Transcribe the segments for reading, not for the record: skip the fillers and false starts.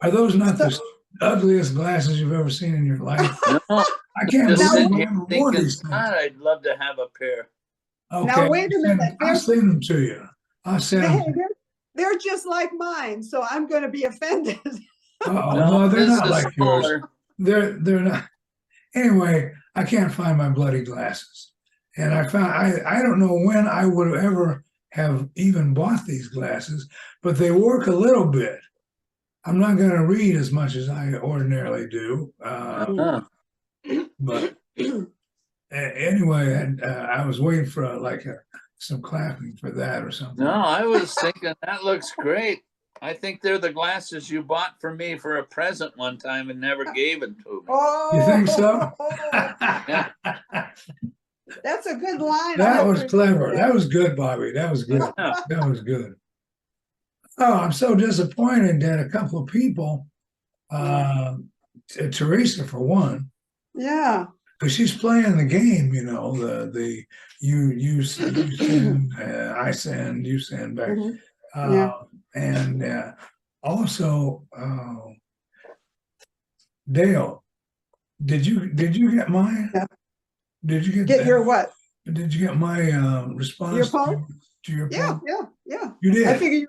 Are those not So, the ugliest glasses you've ever seen in your life? No, I can't just Now, believe sitting I here haven't worn thinking, these things. God, I'd love to have a pair. Okay, now wait a minute. I'll send them to you. I'll send them. Hey, they're just like mine, so I'm going to be offended. Uh-oh, No, no, they're this not is like yours. smaller. They're not. Anyway, I can't find my bloody glasses. And I don't know when I would ever have even bought these glasses, but they work a little bit. I'm not going to read as much as I ordinarily do. Huh. But anyway, I was waiting for some clapping for that or something. No, I was thinking that looks great. I think they're the glasses you bought for me for a present one time and never gave it to me. Oh, You think so? Yeah. That's a good line. That was clever. That was good, Bobby. That was good. Yeah. That was good. Oh, I'm so disappointed that a couple of people, Teresa for one, Yeah. because she's playing the game, you know, you send, I send, you send back, Mhm. Yeah. and also Dale, did you get mine? Yeah. Did you get Get that? your what? Did you get my response Your poem? to your Yeah, poem? yeah. You did. I figure you.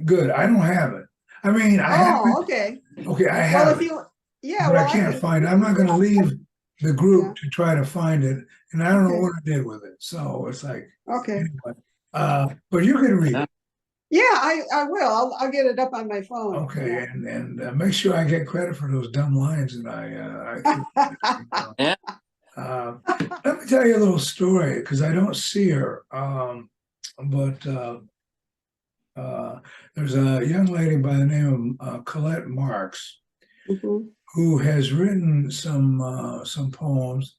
Good. I don't have it. I mean, I have Oh, it. okay. Okay, I Well, have if it, you, yeah, but well, I can't can. find it. I'm not going to leave the group Yeah. to try to find it, and I don't know Okay. what I did with it. So it's like, Okay. anyway. But you can read it. Yeah, I will. I'll get it up on my phone. Okay, Yeah. and make sure I get credit for those dumb lines that I threw. Yeah. Let me tell you a little story because I don't see her. But there's a young lady by the name of Colette Marks Mhm. who has written some poems,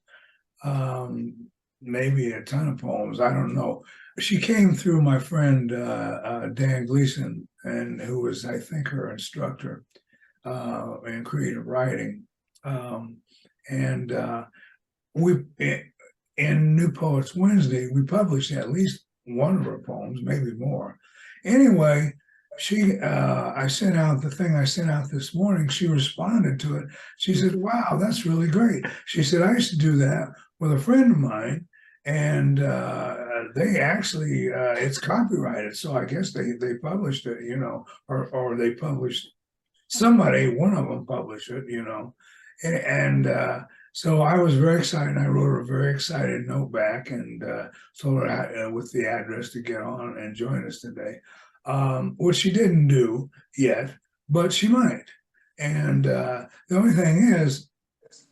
maybe a ton of poems. I don't know. She came through my friend Dan Gleason, and who was, I think, her instructor in creative writing. And we in New Poets Wednesday, we published at least one of her poems, maybe more. Anyway, I sent out the thing I sent out this morning. She responded to it. She said, "Wow, that's really great." She said, "I used to do that with a friend of mine, and they actually it's copyrighted, so I guess they published it, you know, or they published one of them published it, you know, and so I was very excited. I wrote her a very excited note back and told her with the address to get on and join us today, which she didn't do yet, but she might. And the only thing is,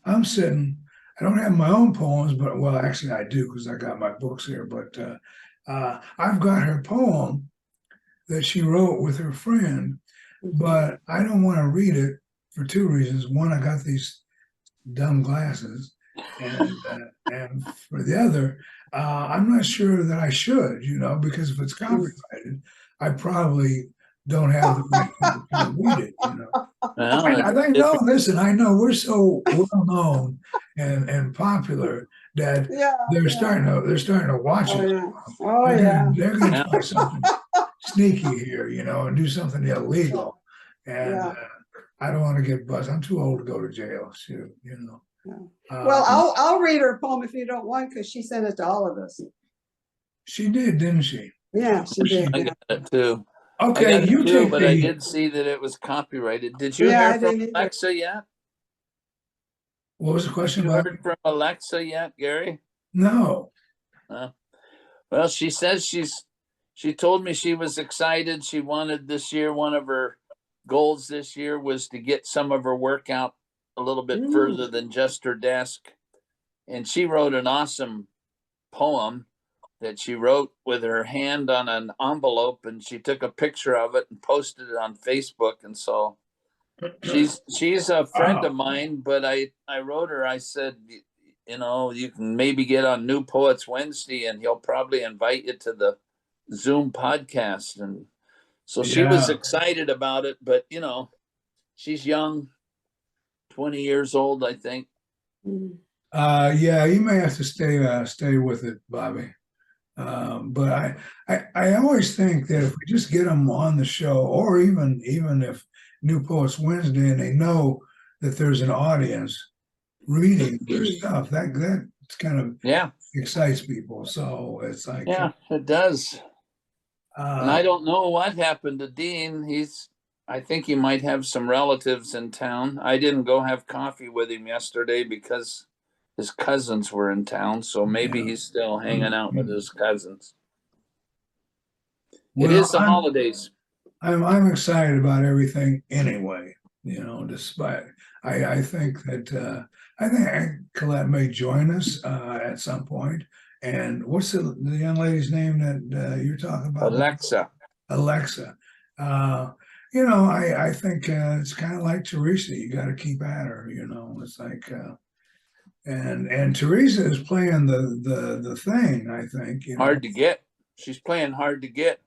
I'm sitting. I don't have my own poems, but well, actually, I do because I got my books here. But I've got her poem that she wrote with her friend, but I don't want to read it for two reasons. One, I got these dumb glasses, and for the other, I'm not sure that I should, you know, because if it's copyrighted, I probably don't have the right to read it, you know. Well, I know. Listen, I know we're so well known and popular that Yeah. they're starting to watch Oh us. yeah. Oh yeah. They're gonna try something sneaky here, you know, and do something illegal. And Yeah. I don't want to get busted. I'm too old to go to jail. Shoot, you know. Yeah. Well, I'll read her poem if you don't want, because she sent it to all of us. She did, didn't she? Yeah, she did. I got it too. Okay, I got you it too, take but I did see that it was copyrighted. Did you Yeah, I hear from didn't either. Alexa yet? What was the question You about? heard from Alexa yet, Gary? No. Well, she says she told me she was excited. She wanted this year, one of her goals this year was to get some of her work out a little bit further than just her desk. And she wrote an awesome poem that she wrote with her hand on an envelope, and she took a picture of it and posted it on Facebook. And so she's a friend of mine, but I wrote her, I said, you know, you can maybe get on New Poets Wednesday and he'll probably invite you to the Zoom podcast. And so she was excited about it, but you know, she's young, 20 years old, I think. Yeah, you may have to stay with it, Bobby. But I always think that if we just get them on the show, or even if New Poets Wednesday and they know that there's an audience reading their stuff, that kind of Yeah, excites people. So it's like, yeah, it does. And uh, I don't know what happened to Dean. I think he might have some relatives in town. I didn't go have coffee with him yesterday because his cousins were in town. So maybe yeah. he's still hanging out with his cousins. It Well, is the holidays. I'm excited about everything anyway. You know, despite I think that I think Colette may join us at some point. And what's the young lady's name that you're talking about? Alexa. Alexa. You know, I think it's kind of like Teresa. You got to keep at her. You know, it's like and Teresa is playing the thing. I think you know. Hard to get. She's playing hard to get.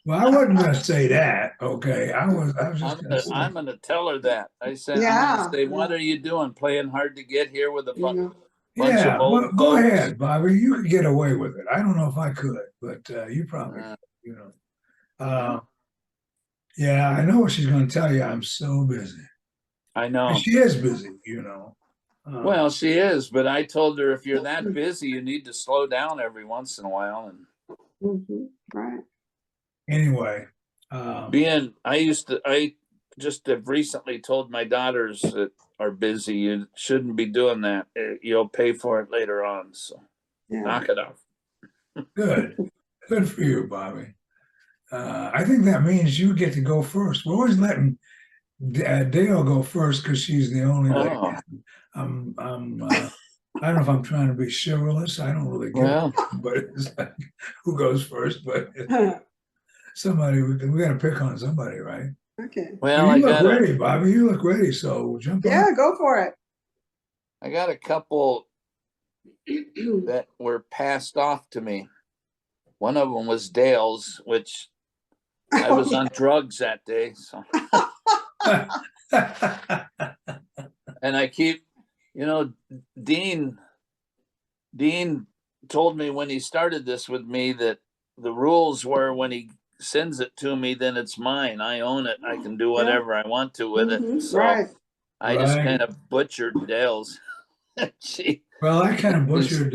Well, I wasn't going to say that. Okay, I was just I'm going to gonna, say, I'm gonna tell her that. I'm Yeah, gonna say, what yeah, are you doing? Playing hard to get here with a you know. bunch of yeah. old Well, go folks? ahead, Bobby. You could get away with it. I don't know if I could, but you probably, Uh, you know. Yeah, I know what she's going to tell you. I'm so busy. I And know. she is busy, you know. Well, she is, but I told her if you're that busy, you need to slow down every once in a while. And Right. Anyway, I just have recently told my daughters that are busy, you shouldn't be doing that. You'll pay for it later on. So Yeah. knock it off. good. Good for you, Bobby. I think that means you get to go first. We're always letting Dale go first because she's the only lady. Oh, I don't know if I'm trying to be chivalrous. I don't really give well, a but it's like, who goes first? But somebody, we got to pick on somebody, right? Okay. well, You look ready, Bobby. You look ready. So jump on. Yeah, go for it. I got a couple that were passed off to me. One of them was Dale's, which I was on drugs that day. So, and I keep, Dean told me when he started this with me that the rules were when he sends it to me, then it's mine. I own it. I can do whatever I want to with it. So Right. I just Right. kind of butchered Dale's. She Well, I kind of was, butchered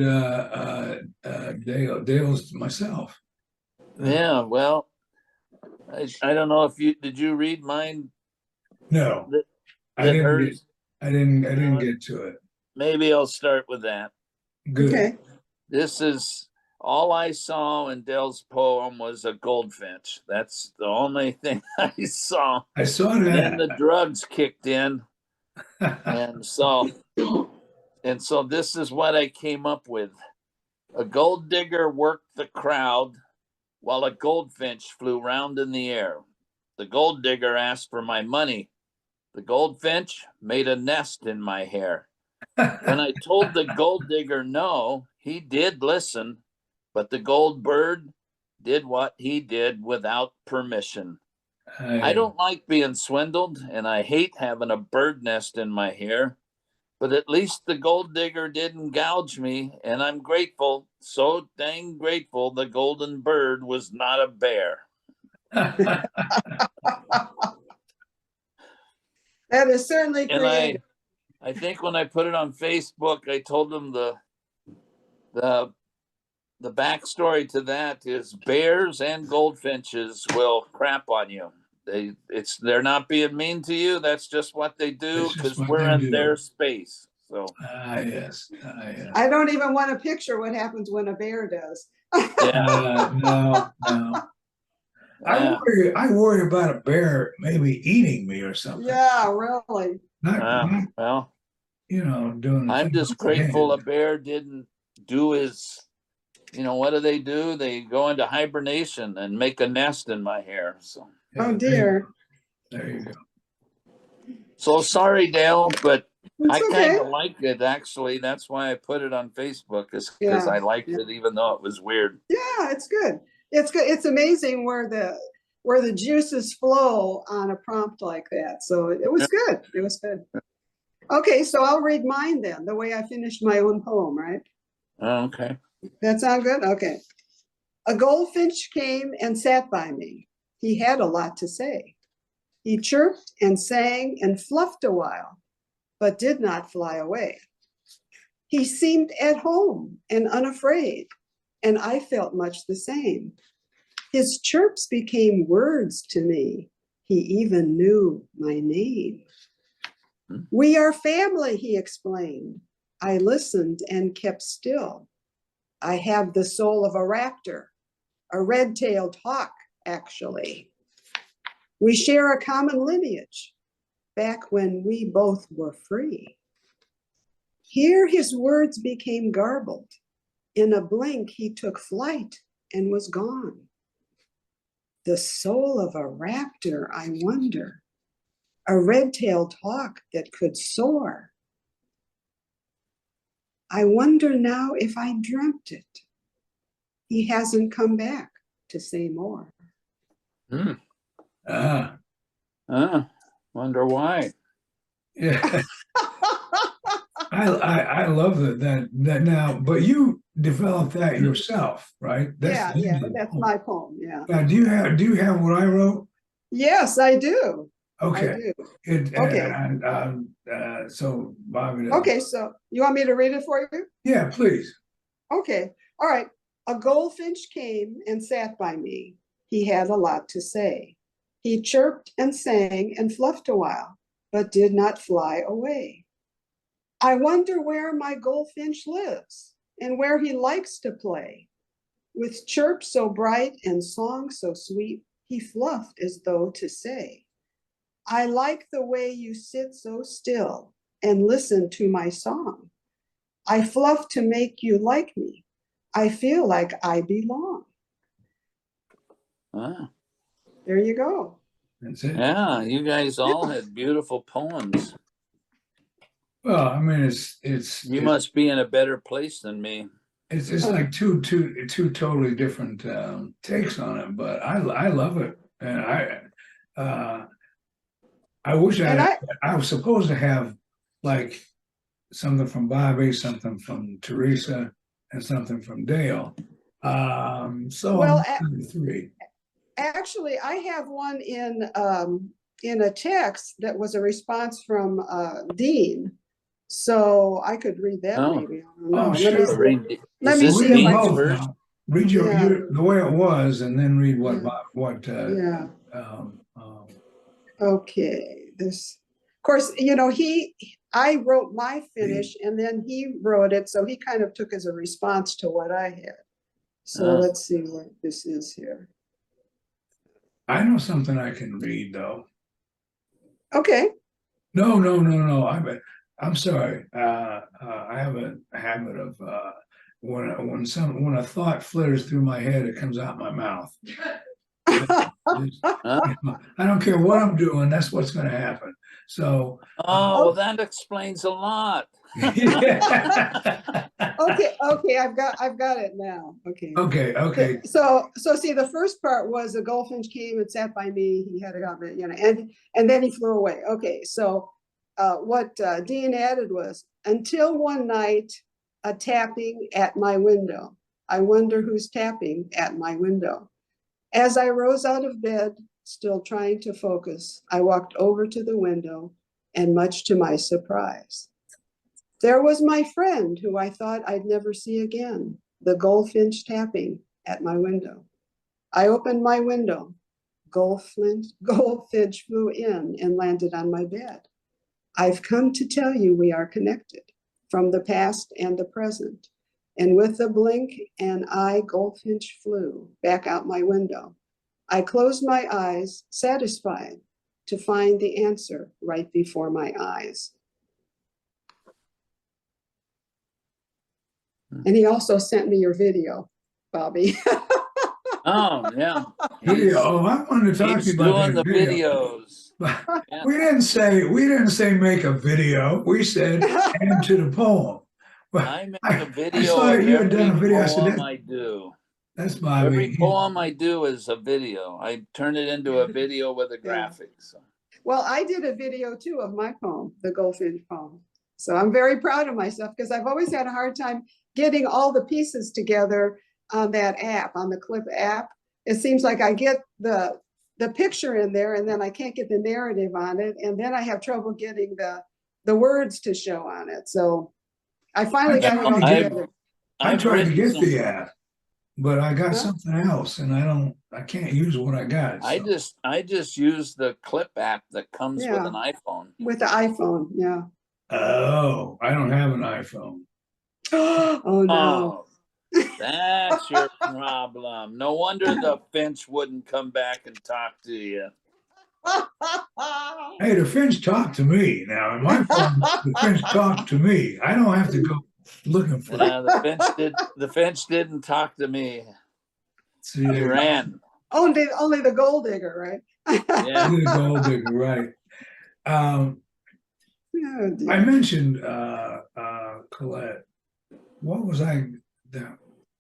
Dale's myself. yeah, well, I don't know if did you read mine No, that, I that didn't get. hers? I didn't get to it. Maybe I'll start with that. Good. Okay. This is all I saw in Dale's poem was a goldfinch. That's the only thing I saw. I saw And then that. the drugs kicked in. And so this is what I came up with. A gold digger worked the crowd while a goldfinch flew round in the air. The gold digger asked for my money. The goldfinch made a nest in my hair. When I told the gold digger no, he did listen, but the gold bird did what he did without permission. I don't like being swindled, and I hate having a bird nest in my hair, but at least the gold digger didn't gouge me, and I'm grateful, so dang grateful the golden bird was not a bear. That is certainly And creative. I think when I put it on Facebook, I told them the backstory to that is bears and goldfinches will crap on you. They're not being mean to you. That's just what they do That's just because what we're they in do. their space. So Yes. Yes. I don't even want to picture what happens when a bear does. yeah, No. I worry about a bear maybe eating me or something. Yeah, really. Not well, doing the I'm thing just with the head. grateful a bear didn't do his. What do? They go into hibernation and make a nest in my hair. So. Oh dear. There you go. So sorry, Dale, but It's I okay. kind of liked it actually. That's why I put it on Facebook, is because Yeah, I liked it, even though it was weird. Yeah, it's good. It's good. It's amazing where the juices flow on a prompt like that. So it was good. It was good. Okay, so I'll read mine then, the way I finished my own poem, right? Oh, okay. That sound good? Okay. A goldfinch came and sat by me. He had a lot to say. He chirped and sang and fluffed a while, but did not fly away. He seemed at home and unafraid, and I felt much the same. His chirps became words to me. He even knew my name. We are family, he explained. I listened and kept still. I have the soul of a raptor, a red-tailed hawk, actually. We share a common lineage, back when we both were free. Here his words became garbled. In a blink, he took flight and was gone. The soul of a raptor, I wonder, a red-tailed hawk that could soar. I wonder now if I dreamt it. He hasn't come back to say more. Wonder why. Yeah. I love that now, but you developed that yourself, right? Yeah, that's my poem. Yeah. Now, do you have what I wrote? Yes, I do. Okay. I do. Okay. So Bobby. Okay, so you want me to read it for you? Yeah, please. Okay. All right. A goldfinch came and sat by me. He had a lot to say. He chirped and sang and fluffed a while, but did not fly away. I wonder where my goldfinch lives and where he likes to play. With chirp so bright and song so sweet, he fluffed as though to say, I like the way you sit so still and listen to my song. I fluff to make you like me. I feel like I belong. There you go. That's it. Yeah, you guys all had beautiful poems. Well, I mean, you must be in a better place than me. It's like two totally different takes on it, but I love it, and I wish I was supposed to have like something from Bobby, something from Teresa, and something from Dale. So well, I'm 3. Actually, I have one in a text that was a response from Dean. So I could read that maybe. Sure. Let me see if I can first. Read your the way it was, and then read what. Okay. This, of course, I wrote my finish, and then he wrote it, so he kind of took as a response to what I had. So let's see what this is here. I know something I can read though. Okay. No. I'm sorry. I have a habit of when a thought flitters through my head, it comes out my mouth. I don't care what I'm doing. That's what's going to happen. So. Well, that explains a lot. Okay. I've got it now. Okay. So see, the first part was a goldfinch came and sat by me. He had a government, and then he flew away. Okay. So what Dean added was, until one night, a tapping at my window. I wonder who's tapping at my window. As I rose out of bed, still trying to focus, I walked over to the window, and much to my surprise, there was my friend who I thought I'd never see again, the goldfinch tapping at my window. I opened my window. Goldfinch flew in and landed on my bed. I've come to tell you we are connected from the past and the present. And with a blink, an eye, goldfinch flew back out my window. I closed my eyes, satisfied to find the answer right before my eyes. And he also sent me your video, Bobby. Oh, yeah. I wanted to talk to you about the videos. Yeah. We didn't say make a video. We said add to the poem. I make a video of you had done a video. poem I do. That's my every poem I do is a video. I turn it into a video with a graphic. So. Well, I did a video too of my poem, the goldfinch poem. So I'm very proud of myself because I've always had a hard time getting all the pieces together on that app, on the Clip app. It seems like I get the the picture in there, and then I can't get the narrative on it, and then I have trouble getting the words to show on it. So I finally got it all together. I I've tried to written get some- the app, but I got Huh? something else, and I can't use what I got. I just use the clip app that comes with Yeah. an iPhone. With the iPhone, yeah. Oh, I don't have an iPhone. Oh no. Oh, that's your problem. No wonder the Finch wouldn't come back and talk to you. Hey, the Finch talked to me. Now, in my phone, the Finch talked to me. I don't have to go looking for it. The Finch didn't talk to me. See, He ran. Only the gold digger, right? Yeah. the gold digger, right? Oh, dear. I mentioned Colette. What was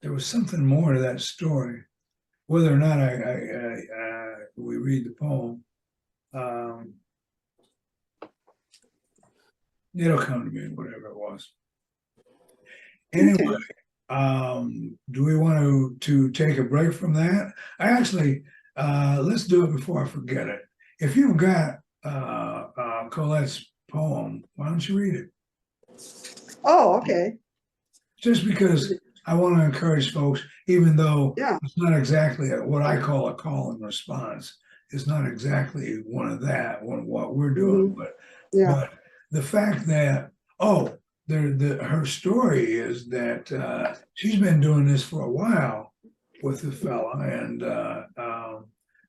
there was something more to that story. Whether or not we read the poem, it'll come to me, whatever it was. Anyway, do we want to take a break from that? I actually, let's do it before I forget it. If you've got Colette's poem, why don't you read it? Oh, okay. Just because I want to encourage folks, even though Yeah. it's not exactly what I call a call and response. It's not exactly what we're doing, Yeah. but the fact that her story is that she's been doing this for a while with the fella, and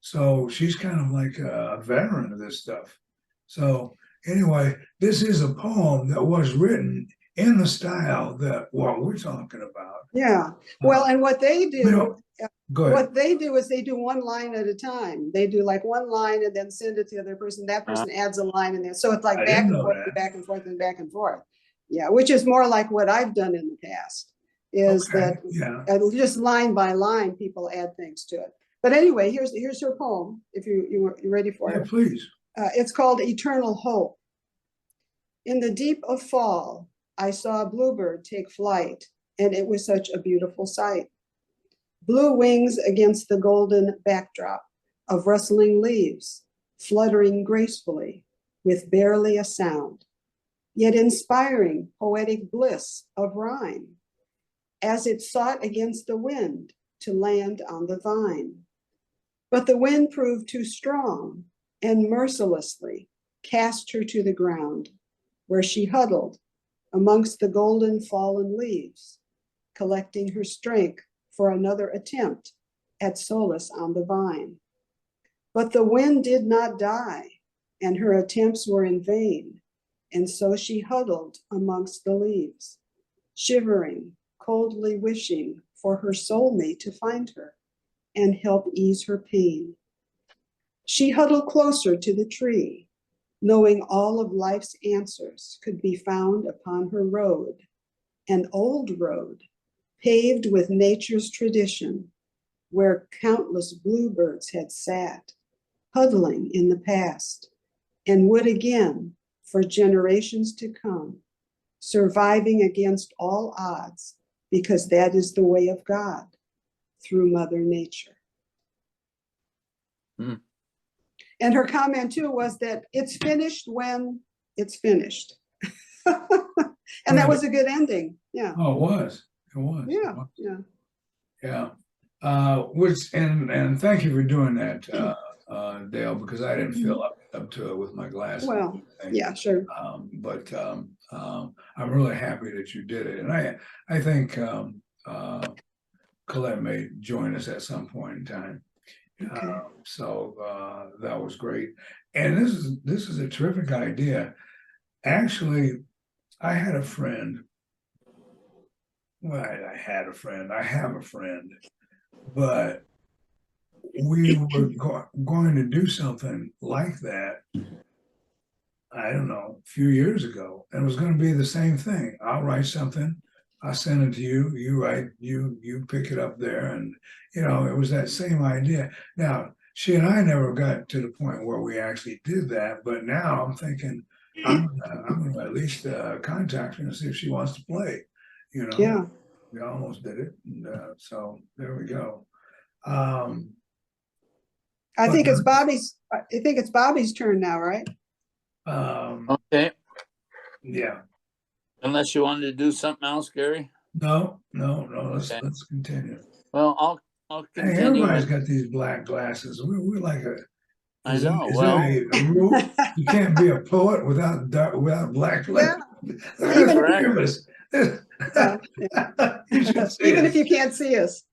so she's kind of like a veteran of this stuff. So anyway, this is a poem that was written in the style that what we're talking about. Yeah. Well, and what they do, Go ahead. what they do is they do one line at a time. They do like one line and then send it to the other person. That person adds a line in there. So it's like I back didn't and know forth that. and back and forth and back and forth. Yeah, which is more like what I've done in the past, is Okay, that just line by line, people add things to it. But anyway, here's her poem, if you're ready for Yeah, it. please. It's called Eternal Hope. In the deep of fall, I saw a bluebird take flight, and it was such a beautiful sight. Blue wings against the golden backdrop of rustling leaves, fluttering gracefully with barely a sound, yet inspiring poetic bliss of rhyme as it sought against the wind to land on the vine. But the wind proved too strong and mercilessly cast her to the ground, where she huddled amongst the golden fallen leaves, collecting her strength for another attempt at solace on the vine. But the wind did not die, and her attempts were in vain, and so she huddled amongst the leaves, shivering, coldly wishing for her soulmate to find her and help ease her pain. She huddled closer to the tree, knowing all of life's answers could be found upon her road, an old road paved with nature's tradition, where countless bluebirds had sat, huddling in the past, and would again for generations to come, surviving against all odds, because that is the way of God through Mother Nature. And her comment too was that it's finished when it's finished. And that was a good ending. Yeah. Oh, it was. It was. Yeah. It was. Yeah. Yeah. And thank you for doing that, Dale, because I didn't feel up to it with my glasses. Well, yeah, sure. But I'm really happy that you did it. And I think Colette may join us at some point in time. Okay. So that was great. And this is a terrific idea. Actually, I had a friend. Well, I had a friend. I have a friend, but we were going to do something like that. I don't know, a few years ago, and it was going to be the same thing. I'll write something, I'll send it to you. You write, you pick it up there, and it was that same idea. Now, she and I never got to the point where we actually did that, but now I'm thinking I'm gonna at least contact her and see if she wants to play. Yeah. We almost did it, and so there we go. I think it's Bobby's turn now, right? Okay, Yeah. unless you wanted to do something else, Gary. No. Let's Okay. let's continue. Well, I'll Hey, continue. everybody's got these black glasses. We're like a. I Is know. Is Well, there a rule? You can't be a poet without black Yeah, glasses. even if, correct. Famous. yeah, You should see even it. if you can't see us.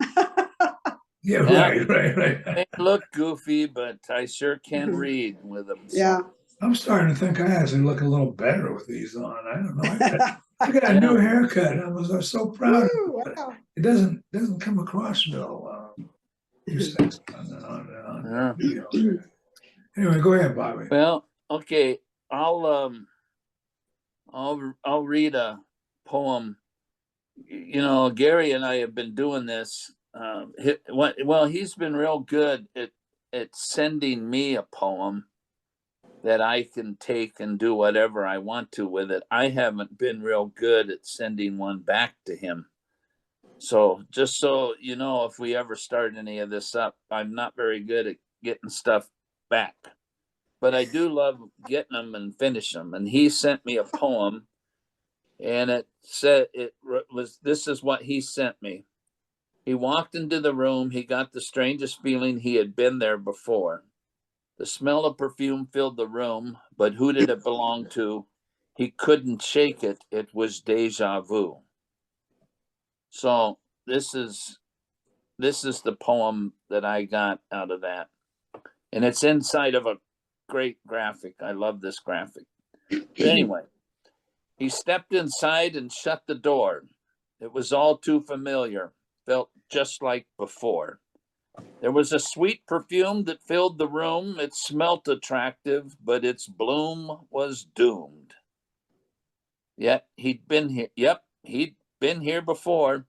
Yeah, Yeah. right. They look goofy, but I sure can read with them. So. Yeah. I'm starting to think I actually look a little better with these on. I don't know. I got a Yeah. new haircut. I'm so proud of Woo, it. wow. It doesn't come across real too sexy on video. Anyway, go ahead, Bobby. Well, okay. I'll read a poem. You know, Gary and I have been doing this. He's been real good at sending me a poem that I can take and do whatever I want to with it. I haven't been real good at sending one back to him. So just so you know, if we ever start any of this up, I'm not very good at getting stuff back, but I do love getting them and finish them. And he sent me a poem, and this is what he sent me. He walked into the room. He got the strangest feeling he had been there before. The smell of perfume filled the room, but who did it belong to? He couldn't shake it. It was deja vu. So this is the poem that I got out of that. And it's inside of a great graphic. I love this graphic. But anyway, he stepped inside and shut the door. It was all too familiar, felt just like before. There was a sweet perfume that filled the room. It smelt attractive, but its bloom was doomed. Yet he'd been here. Yep, he'd been here before,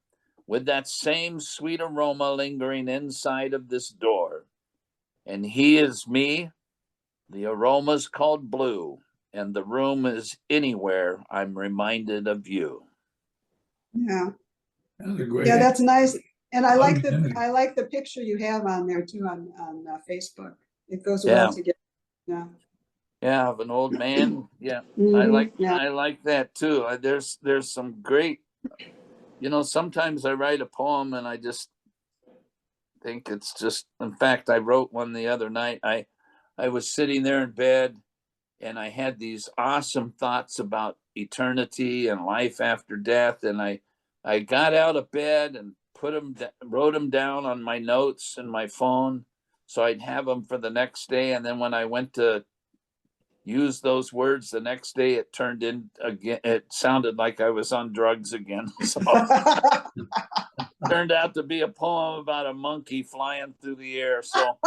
with that same sweet aroma lingering inside of this door. And he is me. The aroma's called blue, and the room is anywhere I'm reminded of you. Yeah. That's a great. Yeah, that's nice. And I like Ending. the picture you have on there too on Facebook. It goes well together. Yeah. Yeah, of an old man. Yeah, Yeah. I like that too. There's some great. You know, sometimes I write a poem and I just think it's just. In fact, I wrote one the other night. I was sitting there in bed, and I had these awesome thoughts about eternity and life after death, and I got out of bed and wrote them down on my notes and my phone, so I'd have them for the next day. And then when I went to use those words the next day, it turned in again. It sounded like I was on drugs again. So it turned out to be a poem about a monkey flying through the air. So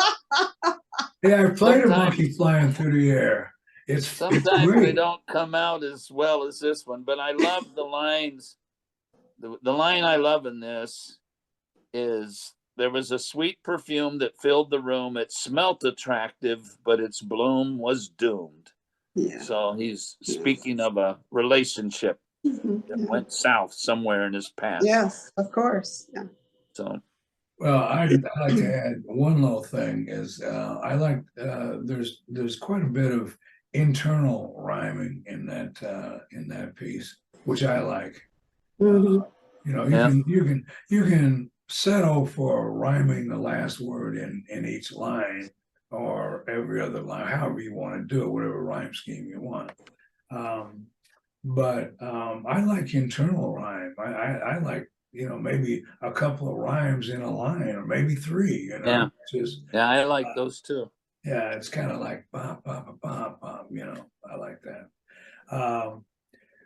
yeah, I played a monkey flying through the air. Sometimes they don't come out as well as this one, but I love the lines. The line I love in this is, there was a sweet perfume that filled the room. It smelt attractive, but its bloom was doomed. Yeah. So he's speaking of a relationship that went south somewhere in his past. Yes, of course. Yeah. So. Well, I'd like to add one little thing is I like there's quite a bit of internal rhyming in that piece, which I like. You know, you can settle for rhyming the last word in each line or every other line, however you want to do it, whatever rhyme scheme you want. But I like internal rhyme. I like, you know, maybe a couple of rhymes in a line, or maybe three. You know, Yeah, I like those too. Yeah, it's kind of like bop, bop, bop, bop. You know, I like that.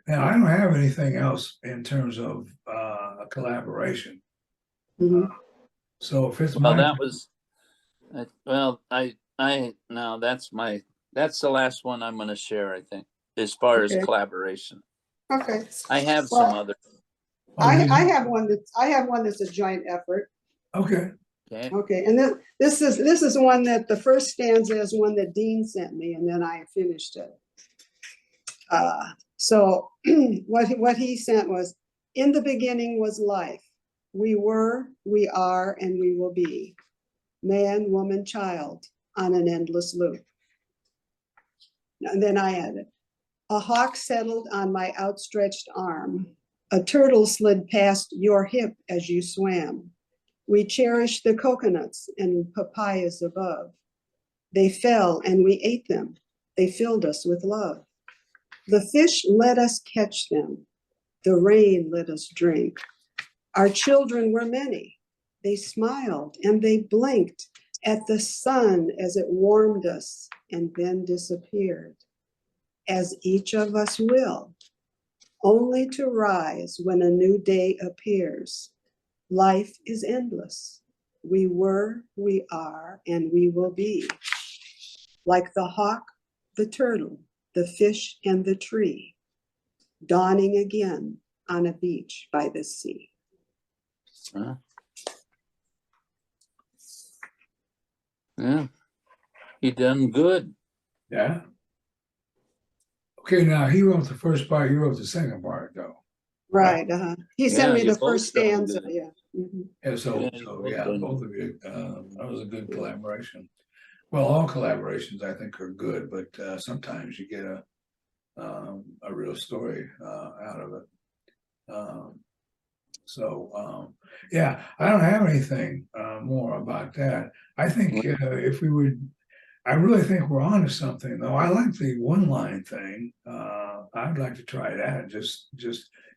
Now I don't have anything else in terms of a collaboration. So if it's well, my that was well, no, that's the last one I'm going to share. I think, as far as collaboration. Okay. I have some other. I have one that's a joint effort. Okay. Okay, and this is one that the first stanza is one that Dean sent me, and then I finished it. So what he sent was, in the beginning was life. We were, we are, and we will be. Man, woman, child, on an endless loop. And then I added, a hawk settled on my outstretched arm. A turtle slid past your hip as you swam. We cherished the coconuts and papayas above. They fell and we ate them. They filled us with love. The fish let us catch them. The rain let us drink. Our children were many. They smiled and they blinked at the sun as it warmed us and then disappeared, as each of us will, only to rise when a new day appears. Life is endless. We were, we are, and we will be. Like the hawk, the turtle, the fish, and the tree, dawning again on a beach by the sea. Huh? Yeah, he done good. Yeah. Okay, now he wrote the first part, you wrote the second part, though. Right, He sent Yeah, me you the first both done stanza, good. yeah. Mhm. And so, Yeah, you both yeah, done both of you, that was a good collaboration. Well, all collaborations I think are good, but sometimes you get a real story out of it. Yeah, I don't have anything more about that. I think if we would, I really think we're onto something, though. I like the one line thing. I'd like to try that. Just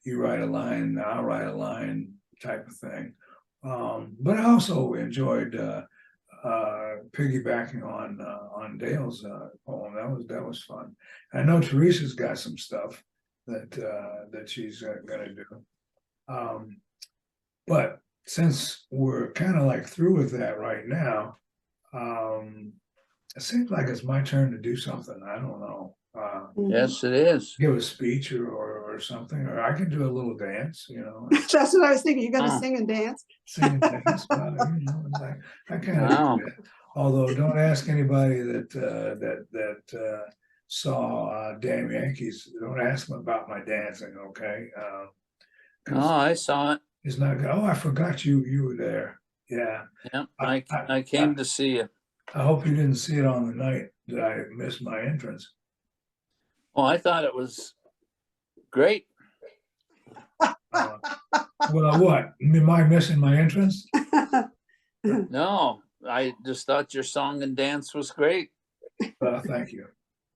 you write a line, I'll write a line type of thing. But I also enjoyed piggybacking on Dale's poem. That was fun. I know Teresa's got some stuff that she's gonna do. But since we're kind of like through with that right now, it seems like it's my turn to do something. I don't know. Yes, it is. Give a speech or something, or I can do a little dance, you know. That's what I was thinking. You got to Oh. sing and dance. Sing and dance, you know, I kind of Wow. do that. Although don't ask anybody that saw Damn Yankees. Don't ask them about my dancing, okay? Oh, I saw it. It's not good. Oh, I forgot you were there. Yeah. Yeah, I came to see you. I hope you didn't see it on the night that I missed my entrance. Oh, I thought it was great. Well, what? Am I missing my entrance? No, I just thought your song and dance was great. Thank you.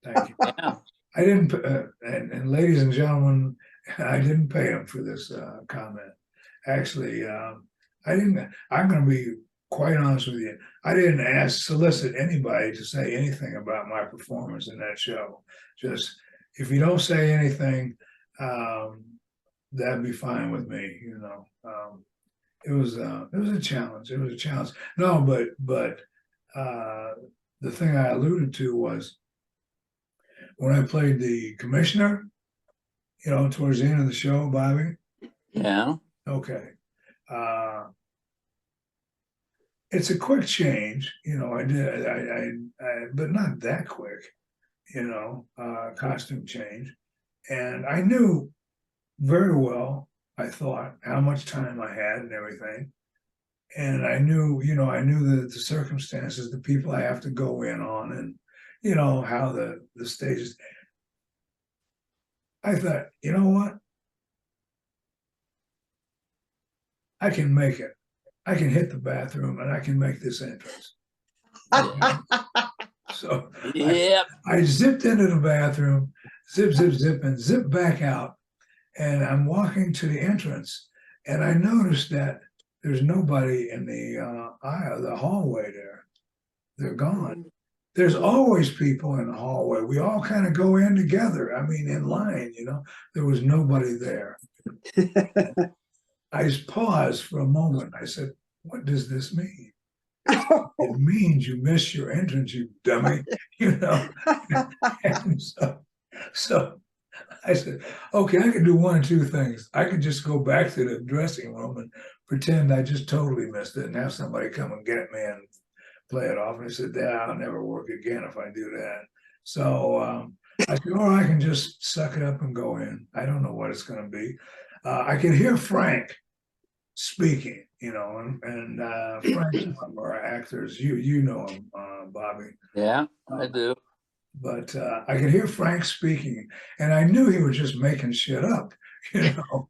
Thank you. Yeah. I didn't, and ladies and gentlemen, I didn't pay him for this comment. Actually, I didn't, I'm going to be quite honest with you. I didn't solicit anybody to say anything about my performance in that show. Just, if you don't say anything, that'd be fine with me, you know. It was a challenge. It was a challenge. No, but the thing I alluded to was when I played the commissioner, you know, towards the end of the show, Bobby. Yeah. Okay. It's a quick change, you know. But not that quick, you know. Costume change, and I knew very well, I thought, how much time I had and everything. And I knew, you know, the circumstances, the people I have to go in on, and, you know, how the stages. I thought, you know what? I can make it. I can hit the bathroom and I can make this entrance. Okay? So Yep. I zipped into the bathroom, zip, and zip back out. And I'm walking to the entrance, and I noticed that there's nobody in the aisle, the hallway there. They're gone. There's always people in the hallway. We all kind of go in together. I mean, in line, you know. There was nobody there. I just paused for a moment. I said, "What does this mean?" It means you missed your entrance, you dummy. You know. And so I said, okay, I can do one of two things. I could just go back to the dressing room and pretend I just totally missed it and have somebody come and get me and play it off. And I said, yeah, I'll never work again if I do that. So I said, or I can just suck it up and go in. I don't know what it's going to be. I can hear Frank speaking, you know, and Frank's one of our actors. You know him, Bobby. Yeah, I do. But I could hear Frank speaking, and I knew he was just making shit up. You know,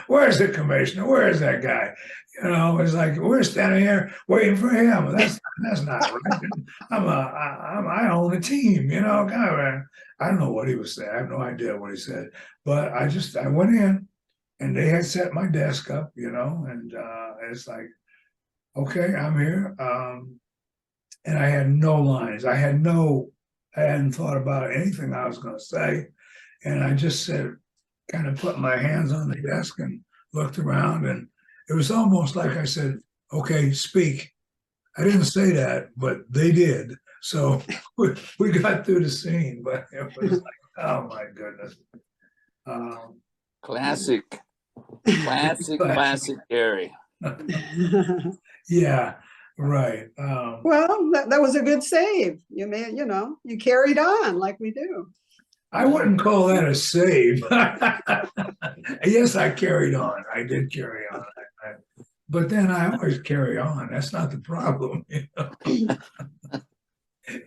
where's the commissioner? Where's that guy? You know, it's like we're standing here waiting for him. That's not right. I own the team. You know, kind of. I don't know what he was saying. I have no idea what he said. But I went in, and they had set my desk up. You know, and it's like, okay, I'm here. And I had no lines. I hadn't thought about anything I was going to say. And I just said, kind of put my hands on the desk and looked around. And it was almost like I said, okay, speak. I didn't say that, but they did. So we got through the scene, but it was like, oh my goodness. Classic, classic Gary. Yeah, right. Well, that was a good save. You made, you carried on like we do. I wouldn't call that a save. Yes, I carried on. I did carry on. But then I always carry on. That's not the problem.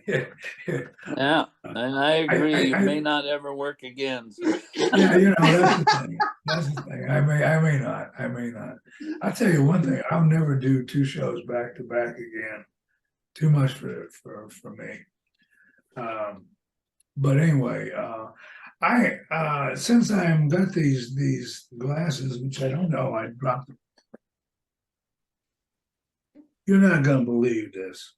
Yeah, and I agree. It may not ever work again. Yeah, that's the thing. That's the thing. I may not. I'll tell you one thing. I'll never do 2 shows back to back again. Too much for me. But anyway, since I'm got these glasses, which I don't know, I dropped them. You're not gonna believe this.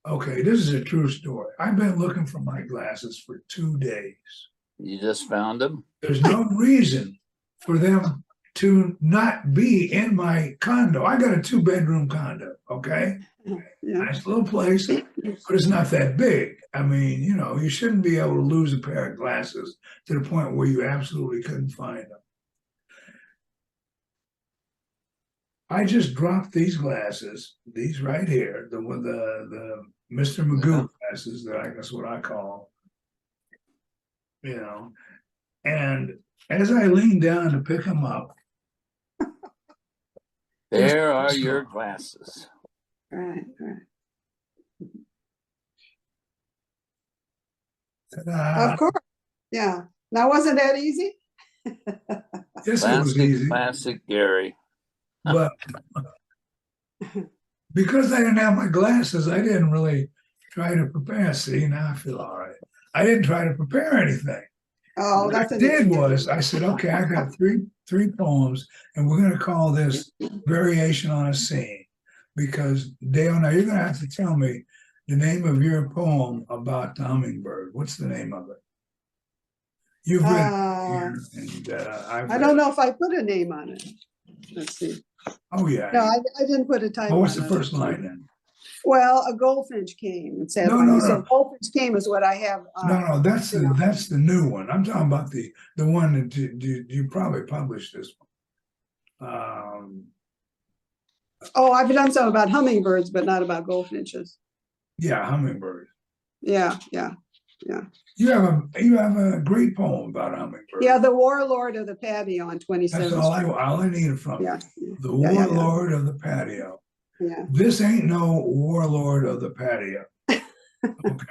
Okay, this is a true story. I've been looking for my glasses for 2 days. You just found them? There's no reason for them to not be in my condo. I got a 2-bedroom condo, okay? Yeah. Nice little place, but it's not that big. I mean, you shouldn't be able to lose a pair of glasses to the point where you absolutely couldn't find them. I just dropped these glasses, these right here, the Mr. Magoo glasses, that's what I call them, and as I leaned down to pick them up, there are your glasses. Right. Ta-da. Of course. Yeah. Now, wasn't that easy? Yes, it was easy. Classic Gary. But because I didn't have my glasses, I didn't really try to prepare. See, now I feel all right. I didn't try to prepare anything. Oh, What I did was I said, okay, I got three poems, and we're going to call this Variation on a Scene. Because Dale, now you're going to have to tell me the name of your poem about the hummingbird. What's the name of it? You've read it here, and I don't know if I put a name on it. Let's see. Oh yeah. No, I didn't put a title. What's the first line then? Well, a goldfinch came and said, No. So goldfinch came is what I have. No, that's the new one. I'm talking about the one that you probably published this one. I've done some about hummingbirds, but not about goldfinches. Yeah, hummingbirds. Yeah. You have a great poem about hummingbirds. Yeah, the warlord of the patio on 27th. That's all I needed from you. Yeah. The warlord of the patio. Yeah. This ain't no warlord of the patio. Okay,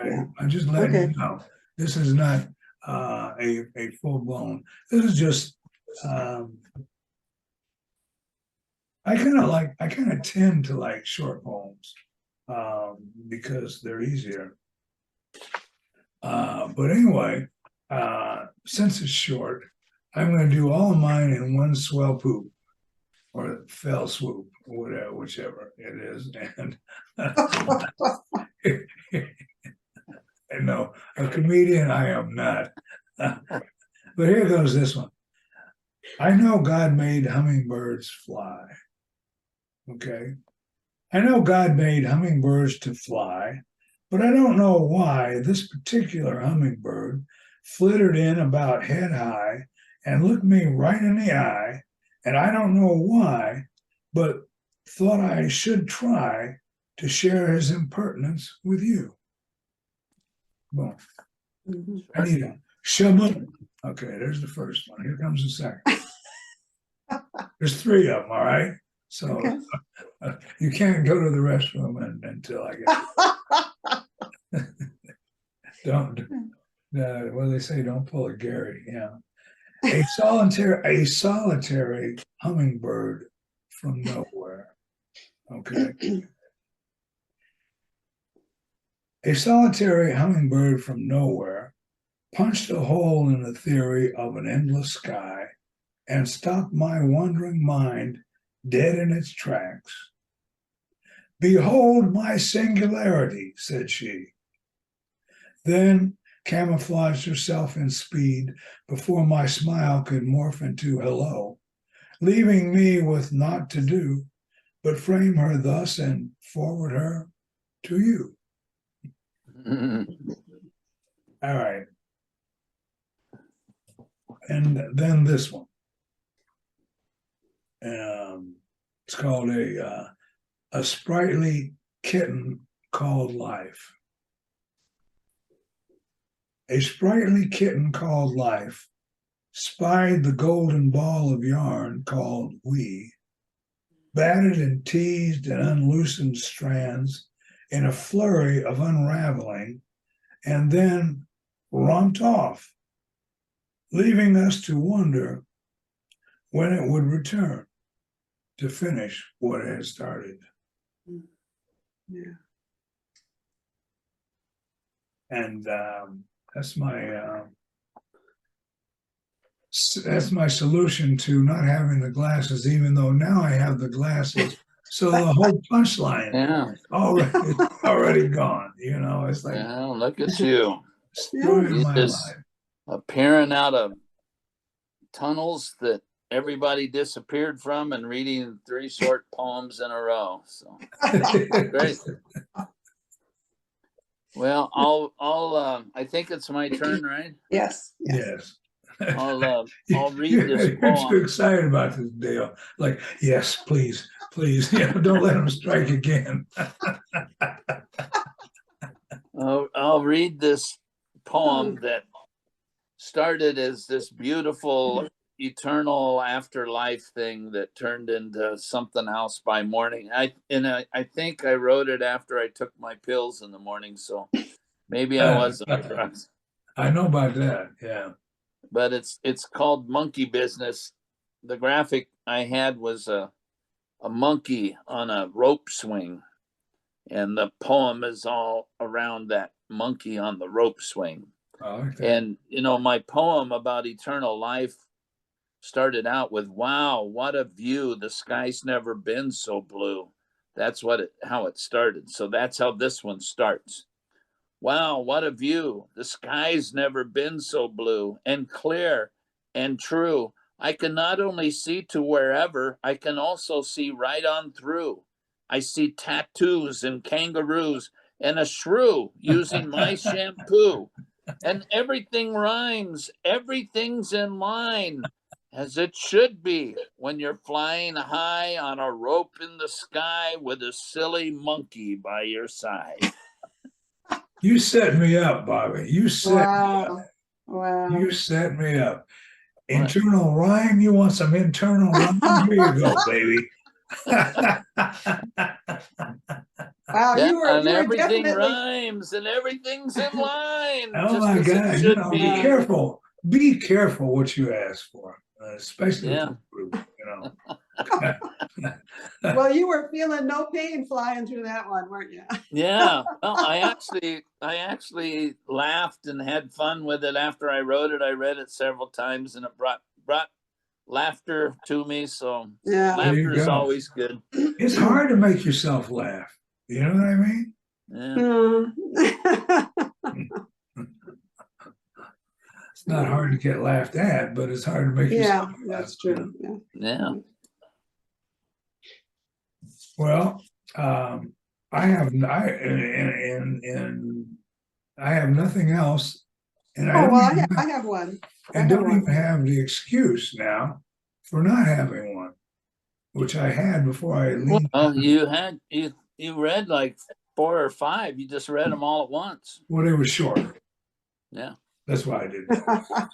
Yeah. I'm just letting you know. This is not a full blown. This is just. I kind of tend to like short poems because they're easier. But anyway, since it's short, I'm going to do all of mine in one swell poop or fell swoop, whatever, whichever it is. And I know a comedian I am not. But here goes this one. I know God made hummingbirds fly. Okay. I know God made hummingbirds to fly, but I don't know why this particular hummingbird flittered in about head high and looked me right in the eye. And I don't know why, but thought I should try to share his impertinence with you. Boom. I need a shabba. Okay, there's the first one. Here comes the second. There's 3 of them, all right? So Okay. you can't go to the restroom until I get. Don't. What do they say? Don't pull a Gary. Yeah. A solitary hummingbird from nowhere. Okay. A solitary hummingbird from nowhere punched a hole in the theory of an endless sky and stopped my wandering mind dead in its tracks. Behold my singularity, said she. Then camouflaged herself in speed before my smile could morph into hello, leaving me with naught to do but frame her thus and forward her to you. All right. And then this one. It's called a sprightly kitten called life. A sprightly kitten called life spied the golden ball of yarn called we, batted and teased and unloosened strands in a flurry of unraveling, and then romped off, leaving us to wonder when it would return to finish what it had started. Yeah. And that's my solution to not having the glasses, even though now I have the glasses. So the whole punchline Yeah. already gone. You know, it's like Well, look at you. destroying You my just life. appearing out of tunnels that everybody disappeared from and reading 3 short poems in a row. So great. Well, I think it's my turn, right? Yes. Yes. I'll read this You're too poem. excited about this deal. Like, yes, please, please, don't let him strike again. I'll read this poem that started as this beautiful eternal afterlife thing that turned into something else by morning. I think I wrote it after I took my pills in the morning, so maybe I was on drugs. I know about that. Yeah. But it's called Monkey Business. The graphic I had was a monkey on a rope swing, and the poem is all around that monkey on the rope swing. I like that. And my poem about eternal life started out with, wow, what a view, the sky's never been so blue. That's how it started. So that's how this one starts. Wow, what a view, the sky's never been so blue and clear and true. I can not only see to wherever, I can also see right on through. I see tattoos and kangaroos and a shrew using my shampoo. And everything rhymes, everything's in line, as it should be when you're flying high on a rope in the sky with a silly monkey by your side. You set me up, Bobby. You set me up. Wow. You set me up. Internal rhyme? You want some internal rhyme? Here you go, baby. Wow, Yeah, you were everything definitely rhymes and everything's in line. Oh just my as it God! should be. Be careful. Be careful what you ask for, especially Yeah. with well, you were feeling no pain flying through that one, weren't you? Yeah. Well, I actually laughed and had fun with it after I wrote it. I read it several times and it brought laughter to me. So Yeah. laughter is always good. It's hard to make yourself laugh. You know what I mean? Yeah. It's not hard to get laughed at, but it's hard to make yourself laugh. That's true. Yeah. Well, I have nothing else, and I have one. And don't even have the excuse now for not having one, which I had before I leaned. Well, you read like 4 or 5. You just read them all at once. Well, they were short. Yeah. That's why I did that.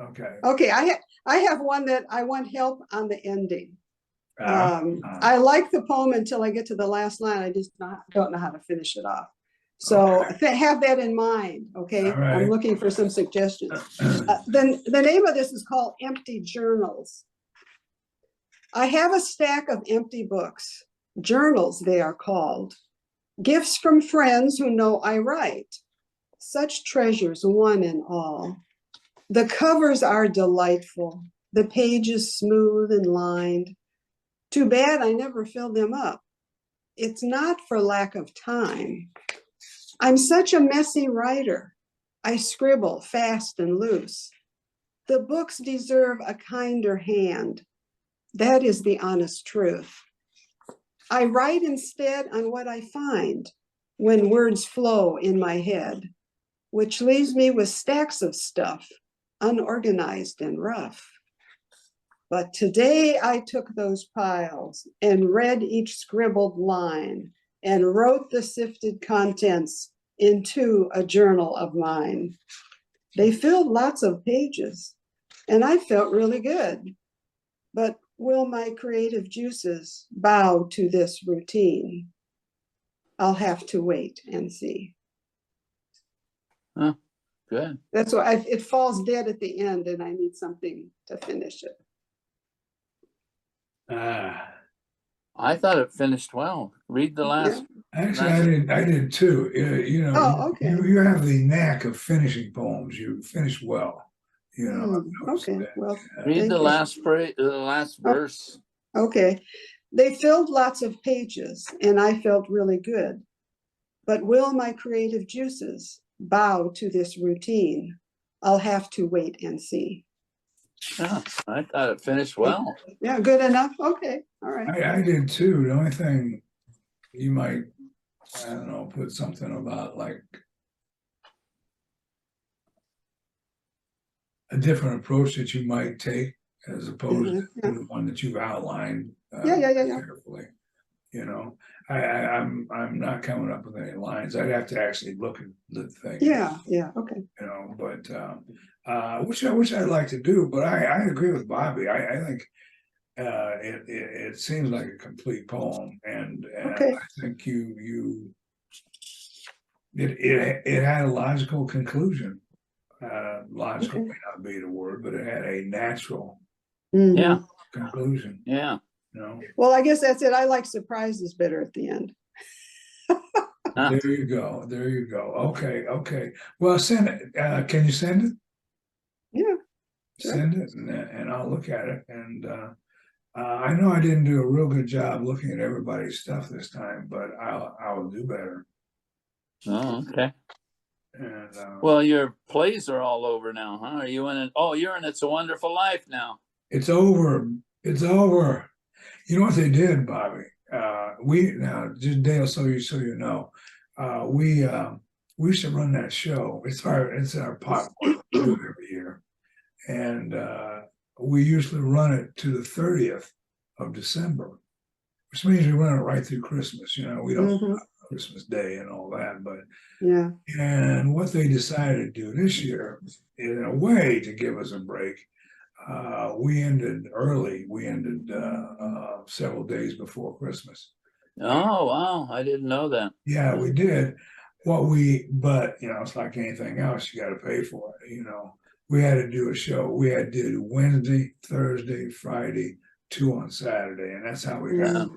Okay. Okay, I have one that I want help on the ending. I like the poem until I get to the last line. I just don't know how to finish it off. So have that in mind, okay? All right. I'm looking for some suggestions. Then the name of this is called Empty Journals. I have a stack of empty books, journals they are called, gifts from friends who know I write, such treasures one and all. The covers are delightful, the pages smooth and lined. Too bad I never filled them up. It's not for lack of time. I'm such a messy writer. I scribble fast and loose. The books deserve a kinder hand. That is the honest truth. I write instead on what I find when words flow in my head, which leaves me with stacks of stuff, unorganized and rough. But today I took those piles and read each scribbled line and wrote the sifted contents into a journal of mine. They filled lots of pages, and I felt really good. But will my creative juices bow to this routine? I'll have to wait and see. Huh, good. That's why it falls dead at the end, and I need something to finish it. I thought it finished well. Read the last. Actually, I did too. You know, Oh, okay. you have the knack of finishing poems. You finish well. You know. Okay. Well, read the you. last phrase, the last verse. Okay. They filled lots of pages, and I felt really good. But will my creative juices bow to this routine? I'll have to wait and see. Yeah, I thought it finished well. Yeah, good enough. Okay. All right. I did too. The only thing you might, I don't know, put something about like a different approach that you might take as opposed to the one that you've outlined carefully. You know, I'm not coming up with any lines. I'd have to actually look at the thing. Yeah, okay. You know, but which I'd like to do, but I agree with Bobby. I think it seems like a complete poem, and I think it had a logical conclusion. Logical may not be the word, but it had a natural conclusion. Yeah. You know? Well, I guess that's it. I like surprises better at the end. There you go. There you go. Okay. Well, send it. Can you send it? Yeah. Sure. Send it, and I'll look at it. And I know I didn't do a real good job looking at everybody's stuff this time, but I'll do better. Oh, okay. And well, your plays are all over now, huh? Are you in it? Oh, you're in It's a Wonderful Life now. It's over. It's over. You know what they did, Bobby? We now just Dale, so you know, we used to run that show. It's our popcorn we do it every year, and we usually run it to the 30th of December, which means we run it right through Christmas. You know, we don't Christmas Day and all that, but yeah. And what they decided to do this year, in a way, to give us a break. We ended early. We ended several days before Christmas. Oh, wow. I didn't know that. Yeah, we did. But you know, it's like anything else, you got to pay for it. You know, we had to do a show. We had to do Wednesday, Thursday, Friday, 2 on Saturday. And that's how we got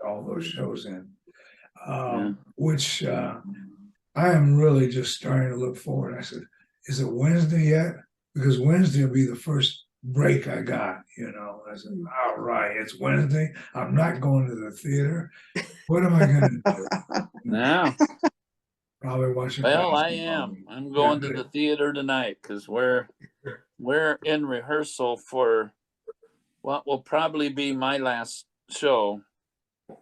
all those shows in, which I am really just starting to look forward. I said, is it Wednesday yet? Because Wednesday will be the first break I got, you know. I said, all right, it's Wednesday. I'm not going to the theater. What am I going to do? Now, probably watching. Well, I am. I'm going to the theater tonight because we're in rehearsal for what will probably be my last show.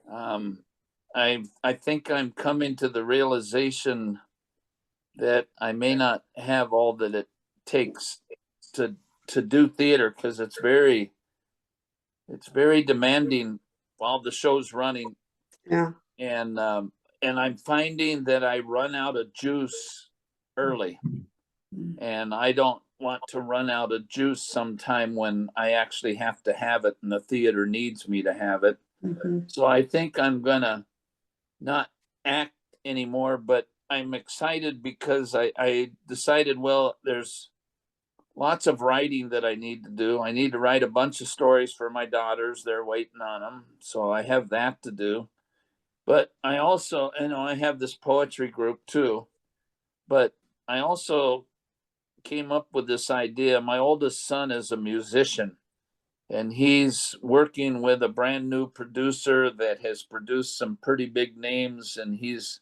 I think I'm coming to the realization that I may not have all that it takes to do theater because it's very demanding while the show's running. Yeah. And I'm finding that I run out of juice early, and I don't want to run out of juice sometime when I actually have to have it and the theater needs me to have it. So I think I'm gonna not act anymore, but I'm excited because I decided, well, there's lots of writing that I need to do. I need to write a bunch of stories for my daughters. They're waiting on them. So I have that to do. But I also, I have this poetry group too. But I also came up with this idea. My oldest son is a musician, and he's working with a brand new producer that has produced some pretty big names, and he's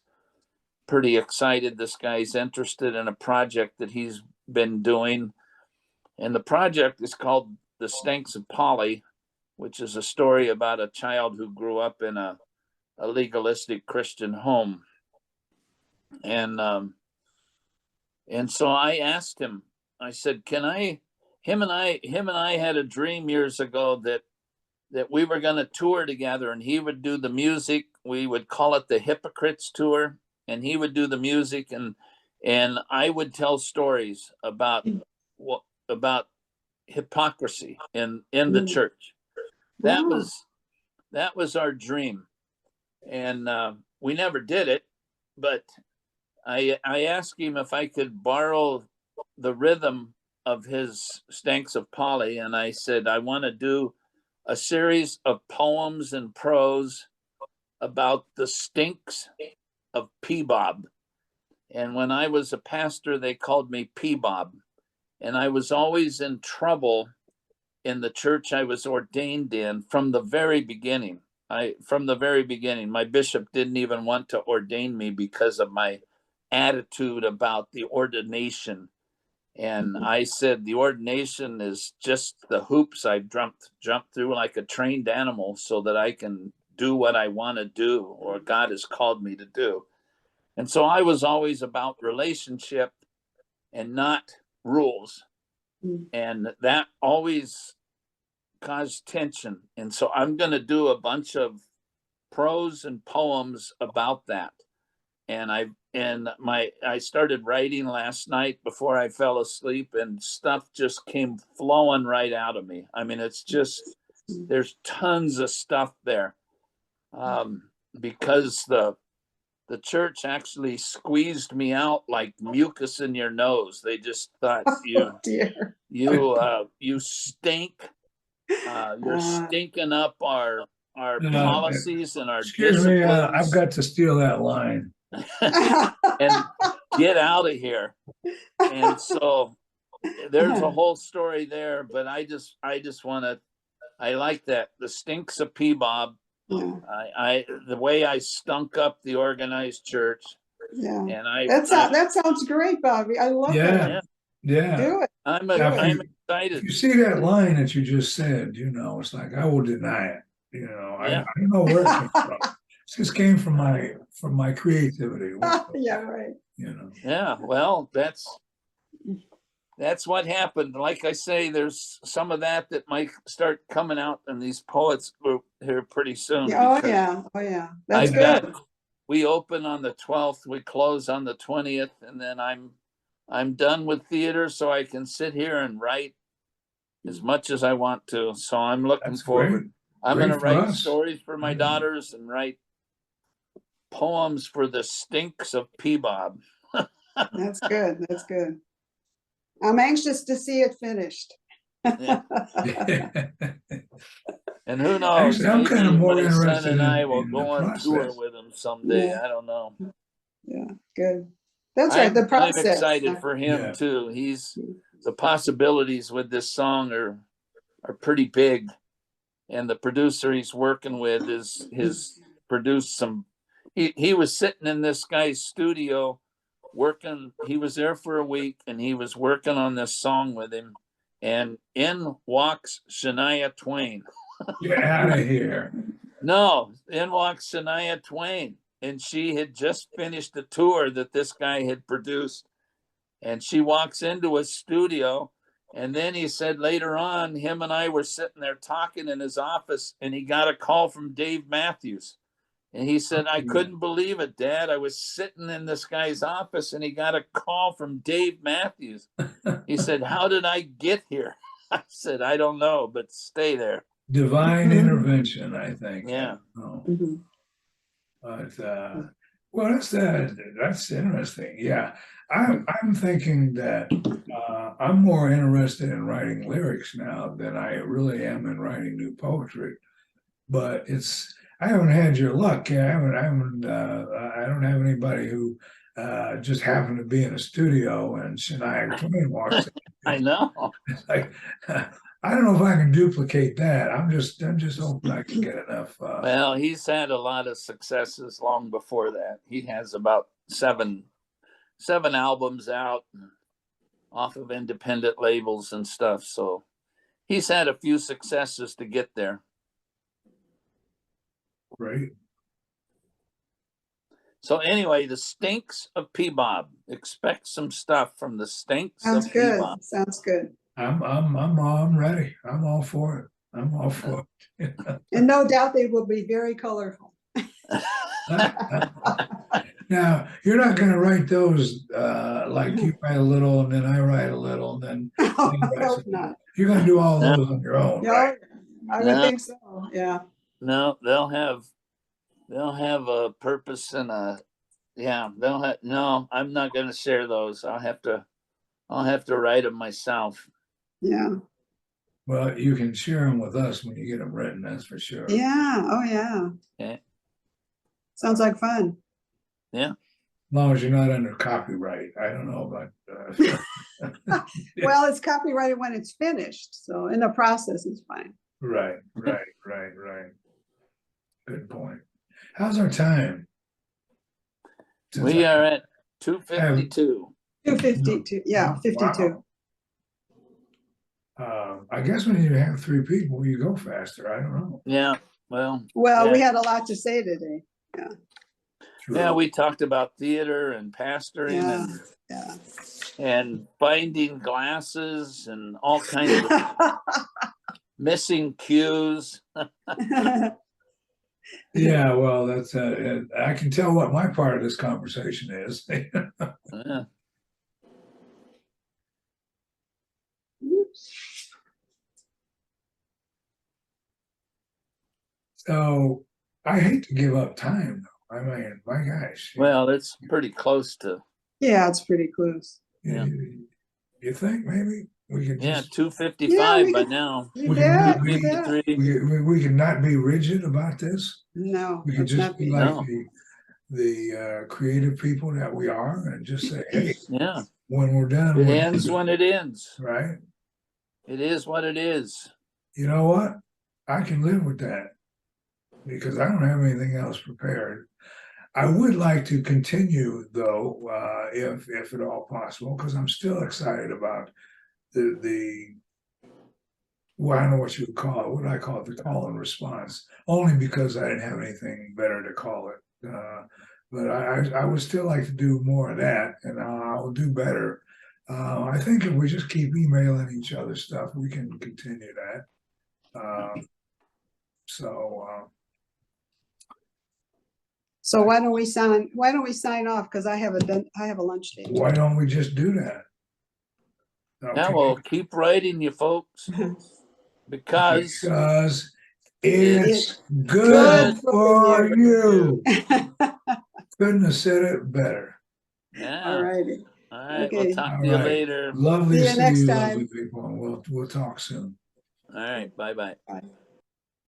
pretty excited. This guy's interested in a project that he's been doing, and the project is called The Stinks of Polly, which is a story about a child who grew up in a legalistic Christian home. And so I asked him, I said, can I, him and I had a dream years ago that we were going to tour together, and he would do the music. We would call it the Hypocrites Tour, and he would do the music, and I would tell stories about about hypocrisy in the church. That was our dream, and we never did it. But I asked him if I could borrow the rhythm of his Stanks of Polly, and I said I want to do a series of poems and prose about the stinks of P-Bob. And when I was a pastor, they called me P-Bob. And I was always in trouble in the church I was ordained in from the very beginning. My bishop didn't even want to ordain me because of my attitude about the ordination. And I said, the ordination is just the hoops I've jumped through like a trained animal so that I can do what I want to do or God has called me to do. And so I was always about relationship and not rules. And that always caused tension. And so I'm going to do a bunch of prose and poems about that. And I started writing last night before I fell asleep, and stuff just came flowing right out of me. I mean, it's just, there's tons of stuff there, because the church actually squeezed me out like mucus in your nose. They just thought you stink. You're stinking up our policies and our excuse me, I've disciplines. got to steal that line. And get out of here. And so there's a whole story there, but I just want to, I like that. The stinks of P-Bob. The way I stunk up the organized church. Yeah. And that sounds great, Bobby. I love that. Yeah. Do it. I'm excited. If you see that line that you just said, it's like, I will deny it. I don't know where it came from. It just came from my creativity. Yeah, right. Yeah, well, that's what happened. Like I say, there's some of that might start coming out in these poets group here pretty soon. Oh yeah. That's good. We open on the 12th, we close on the 20th, and then I'm done with theater, so I can sit here and write as much as I want to. So I'm looking forward. I'm going to write stories for my daughters and write poems for the stinks of P-Bob. That's good. That's good. I'm anxious to see it finished. Yeah. And who knows? Actually, I'm kind of more interested and I will in go the on process. tour with him someday. I don't know. Yeah, good. That's right. The process. I'm excited for him too. The possibilities with this song are pretty big, and the producer he's working with has produced some. He was sitting in this guy's studio working. He was there for a week, and he was working on this song with him. And in walks Shania Twain. Get out of here. No, in walks Shania Twain. And she had just finished a tour that this guy had produced. And she walks into his studio. And then he said later on, him and I were sitting there talking in his office, and he got a call from Dave Matthews. And he said, I couldn't believe it, Dad. I was sitting in this guy's office and he got a call from Dave Matthews. He said, how did I get here? I said, I don't know, but stay there. Divine intervention, I think. Yeah. Mhm. But well, that's interesting. Yeah, I'm thinking that I'm more interested in writing lyrics now than I really am in writing new poetry. But I haven't had your luck. I don't have anybody who just happened to be in a studio and Shania Twain walks in. I know. It's like I don't know if I can duplicate that. I'm just hoping I can get enough. Well, he's had a lot of successes long before that. He has about seven albums out off of independent labels and stuff. So he's had a few successes to get there. Right. So anyway, the Stinks of P-Bob. Expect some stuff from the Stinks Sounds of good. P-Bob. Sounds good. I'm ready. I'm all for it. I'm all for it. And no doubt they will be very colorful. Now, you're not going to write those like you write a little and then I write a little and then I you write hope something. not. You're going to do all those on your own, Yeah, right? I would No. think so. Yeah. No, they'll have a purpose and no, I'm not going to share those. I'll have to write them myself. Yeah. Well, you can share them with us when you get them written, that's for sure. Yeah. Oh, yeah. Okay. Sounds like fun. Yeah. As long as you're not under copyright. I don't know about Well, it's copyrighted when it's finished. So in the process, it's fine. Right. Good point. How's our time? Since We I- are at 2:52. 252. Yeah, Wow. 52. I guess when you have three people, you go faster. I don't know. Yeah. Well, Well, we yeah. had a lot to say today. Yeah, we talked about theater and pastoring Yeah. Yeah. and finding glasses and all kinds of missing cues. Yeah, well, that's I can tell what my part of this conversation is. Yeah. So I hate to give up time, though. I mean, my gosh. Well, it's pretty close to Yeah, it's pretty close. yeah. You think maybe we could Yeah, just 2:55 Yeah, we by could- now. You We can bet, not you be- bet. 53. we could not be rigid about this? No, We could let's just not be be. like No. the creative people that we are and just say, hey, Yeah. when we're done, It we're ends done, when it ends. right? It is what it is. You know what? I can live with that because I don't have anything else prepared. I would like to continue though, if at all possible, because I'm still excited about the well, I don't know what you would call it. What do I call it? The call and response. Only because I didn't have anything better to call it. But I would still like to do more of that, and I'll do better. I think if we just keep emailing each other stuff, we can continue that. So why don't we sign off? Because I have a lunch date. Why don't we just do that? Yeah, Okay. well, keep writing, you folks, because Because it's good good for for you. Couldn't have said it better. yeah. All righty. All right. Okay. We'll talk All to you right. later. Lovely See to you see next you, time. lovely people. And we'll talk soon. All right. Bye-bye. Bye.